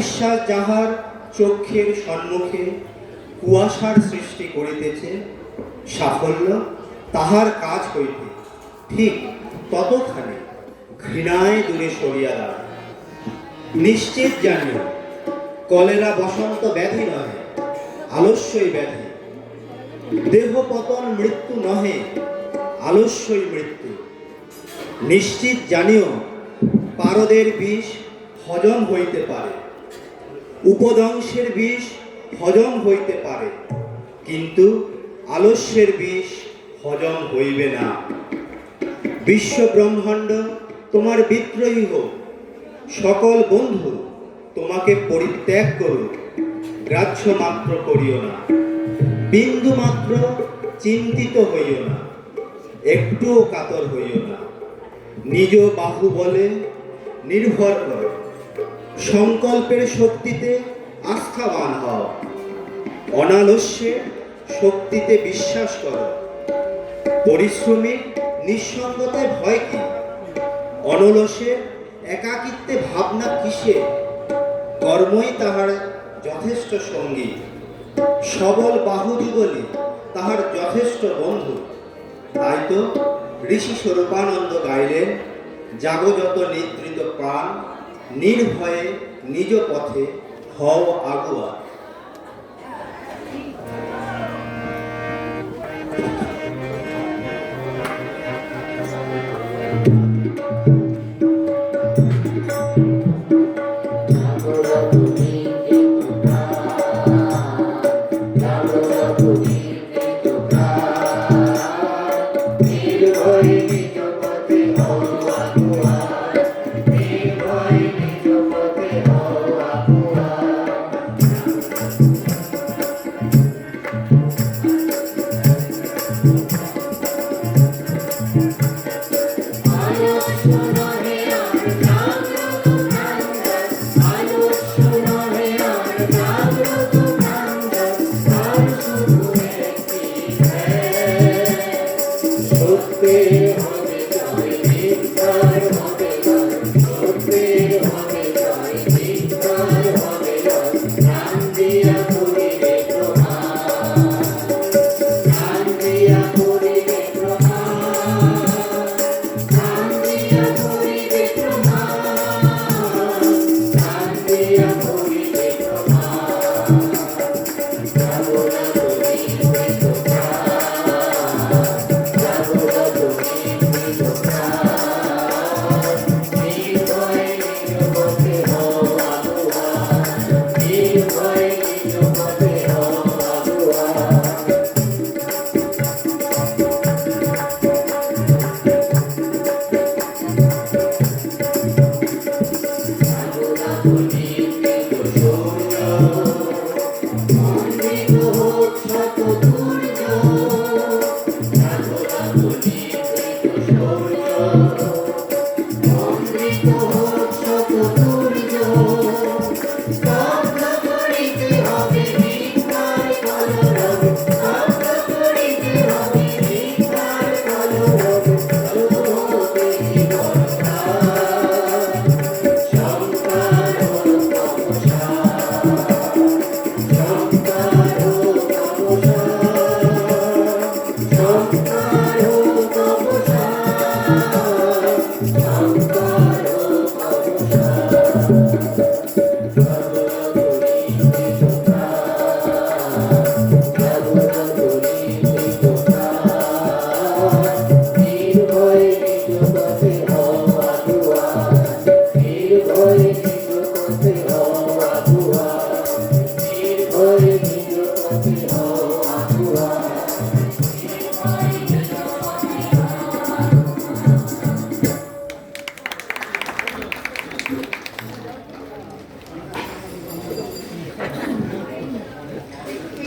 অবিশ্বাস যাহার চক্ষের সম্মুখে কুয়াশার সৃষ্টি করিতেছে, সাফল্য তাহার কাজ হইতে ঠিক ততখানি ঘৃণায় দূরে সরিয়া দাঁড়ায়। নিশ্চিত জানিও, কলেরা বসন্ত ব্যাধি নহে, আলস্যই ব্যাধি। দেহ পতন মৃত্যু নহে, আলস্যই মৃত্যু। নিশ্চিত জানিও, পারদের বিষ হজম হইতে পারে, উপদংশের বিষ হজম হইতে পারে, কিন্তু আলস্যের বিষ হজম হইবে না। বিশ্ব ব্রহ্মাণ্ড তোমার বিদ্রোহী হোক, সকল বন্ধু তোমাকে পরিত্যাগ করুক, গ্রাহ্য মাত্র করিও না, বিন্দু মাত্র চিন্তিত হইও না, একটুও কাতর হইও না। নিজ বাহুবলে নির্ভর কর, সংকল্পের শক্তিতে আস্থাবান হও, অনালস্যে শক্তিতে বিশ্বাস করো। পরিশ্রমিক নিঃসঙ্গতায় ভয় কি? অনলসে একাকিত্বে ভাবনা কিসে? কর্মই তাহার যথেষ্ট সঙ্গী, সবল বাহুযুগলে তাহার যথেষ্ট বন্ধু। তাই তো ঋষি স্বরূপানন্দ গাইলেন, জাগো যত নিদ্রিত প্রাণ, নির্ভয়ে নিজ পথে হও আগুয়া।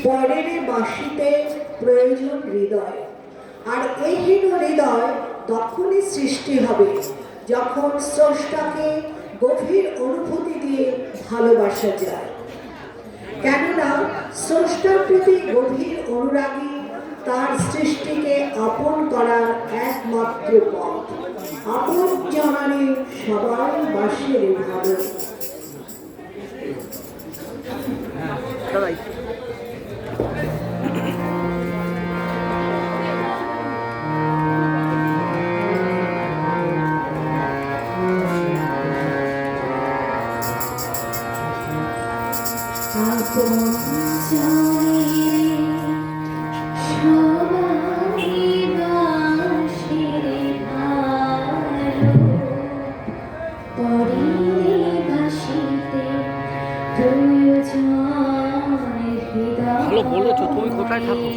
পরের বাঁশিতে প্রয়োজন হৃদয়, আর এই হীন হৃদয় তখনই সৃষ্টি হবে যখন স্রষ্টাকে গভীর অনুভূতি দিয়ে ভালোবাসা যায়। কেননা স্রষ্টার প্রতি গভীর অনুরাগী তার সৃষ্টিকে আপন করার একমাত্র পথ। আপন জানানে সবাই বাসে ভালো। ভালো বলেছো, তুমি কোথায় থাকো?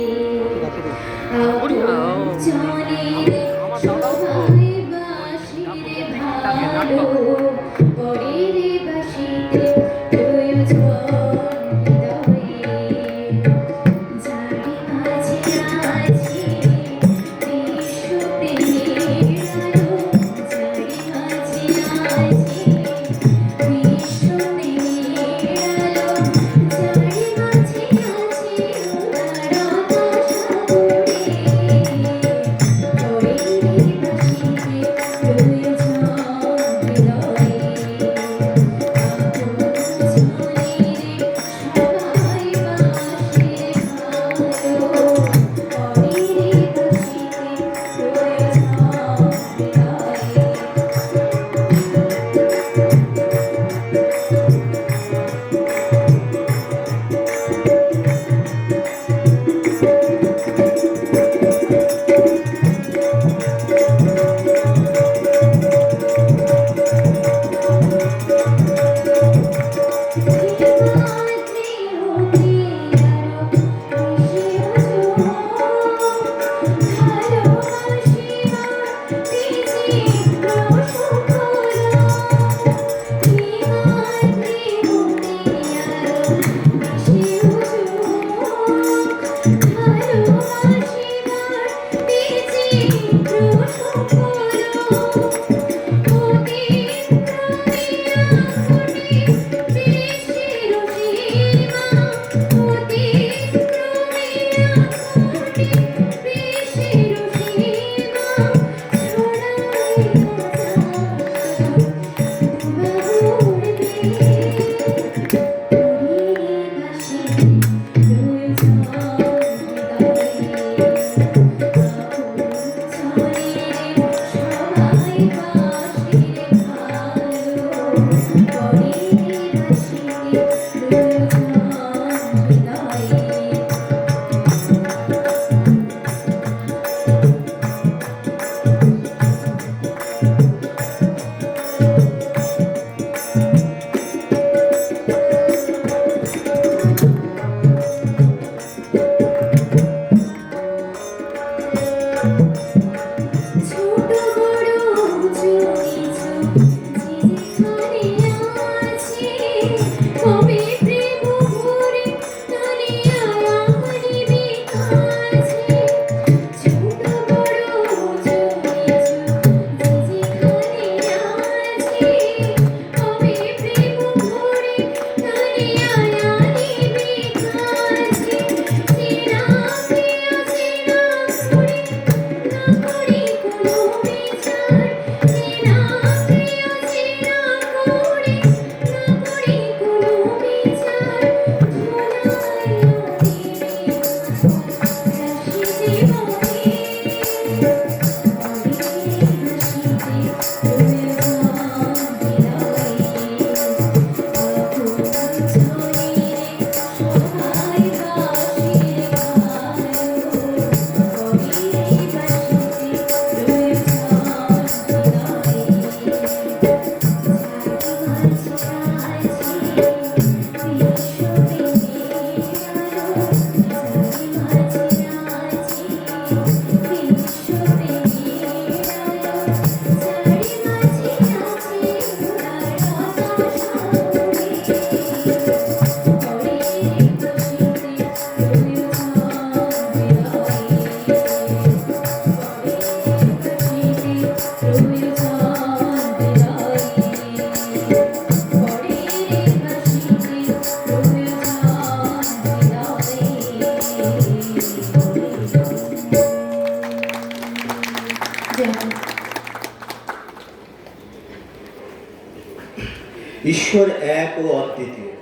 ঈশ্বর এক ও অদ্বিতীয়,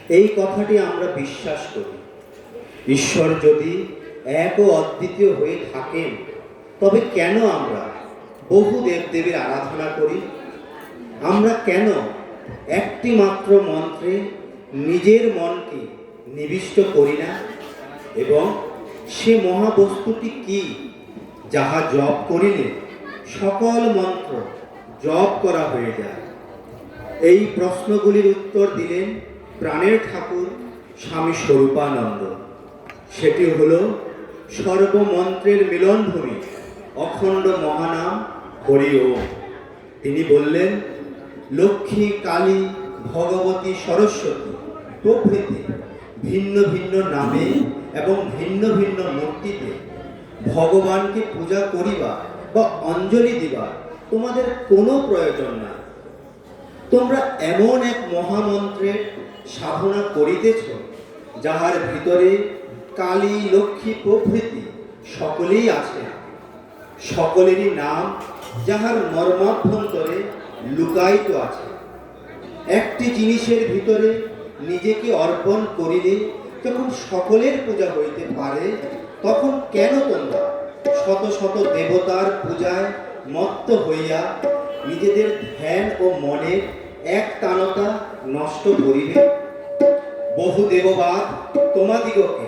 এই কথাটি আমরা বিশ্বাস করি। ঈশ্বর যদি এক ও অদ্বিতীয় হয়ে থাকেন, তবে কেন আমরা বহু দেবদেবীর আরাধনা করি? আমরা কেন একটি মাত্র মন্ত্রে নিজের মনকে নিবিষ্ট করি না? এবং সে মহাবস্তুটি কি, যাহা জপ করিলে সকল মন্ত্র জপ করা হয়ে যায়? এই প্রশ্নগুলির উত্তর দিলেন প্রাণের ঠাকুর স্বামী স্বরূপানন্দ। সেটি হল সর্বমন্ত্রের মিলনভূমি অখণ্ড মহানাম হরি ওম। তিনি বললেন, লক্ষ্মী, কালী, ভগবতী, সরস্বতী প্রভৃতি ভিন্ন ভিন্ন নামে এবং ভিন্ন ভিন্ন মূর্তিতে ভগবানকে পূজা করিবা বা অঞ্জলি দিবা তোমাদের কোনো প্রয়োজন নাই। তোমরা এমন এক মহামন্ত্রের সাধনা করিতেছ, যাহার ভিতরে কালী, লক্ষ্মী প্রভৃতি সকলেই আছে। সকলেরই নাম যাহার মর্মাভ্যন্তরে লুকায়িত আছে। একটি জিনিসের ভিতরে নিজেকে অর্পণ করিলে যখন সকলের পূজা হইতে পারে, তখন কেন তোমরা শত শত দেবতার পূজায় মত্ত হইয়া নিজেদের ধ্যান ও মনের একটানতা নষ্ট করিবে? বহু দেববাদ তোমাদিগকে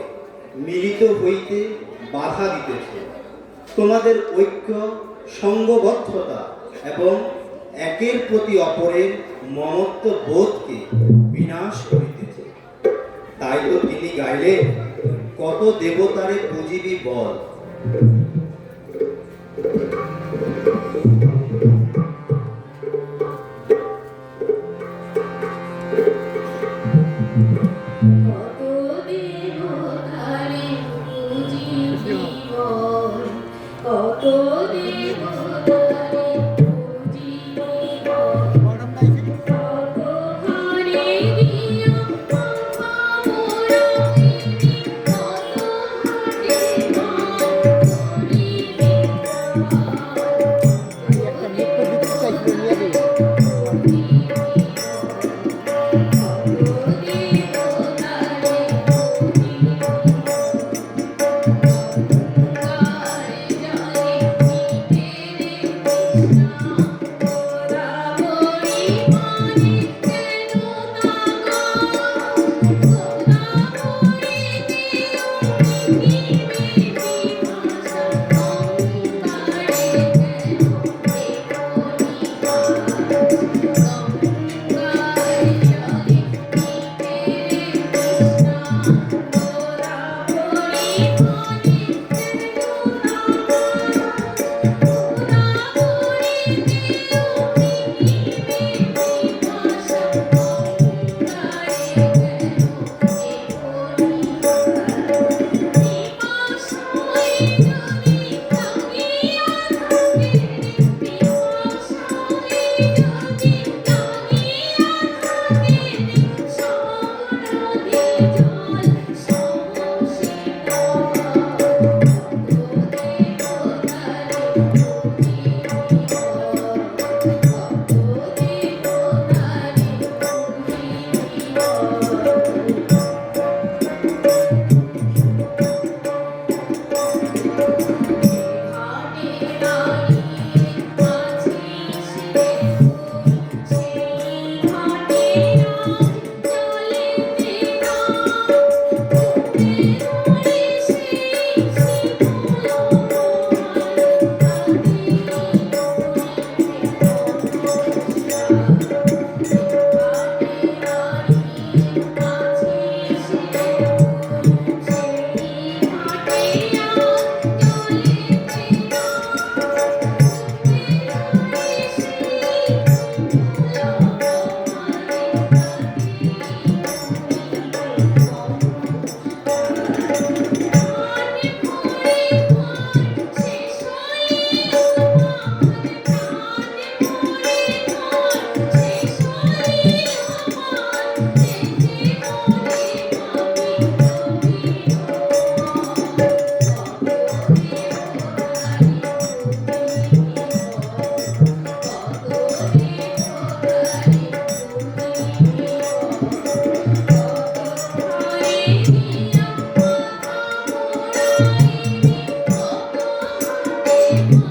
মিলিত হইতে বাধা দিতেছে। তোমাদের ঐক্য, সঙ্গবদ্ধতা এবং একের প্রতি অপরের মমত্ব বোধকে বিনাশ করিতেছে। তাই তো তিনি গাইলেন, কত দেবতারে পুজিবি বল। রে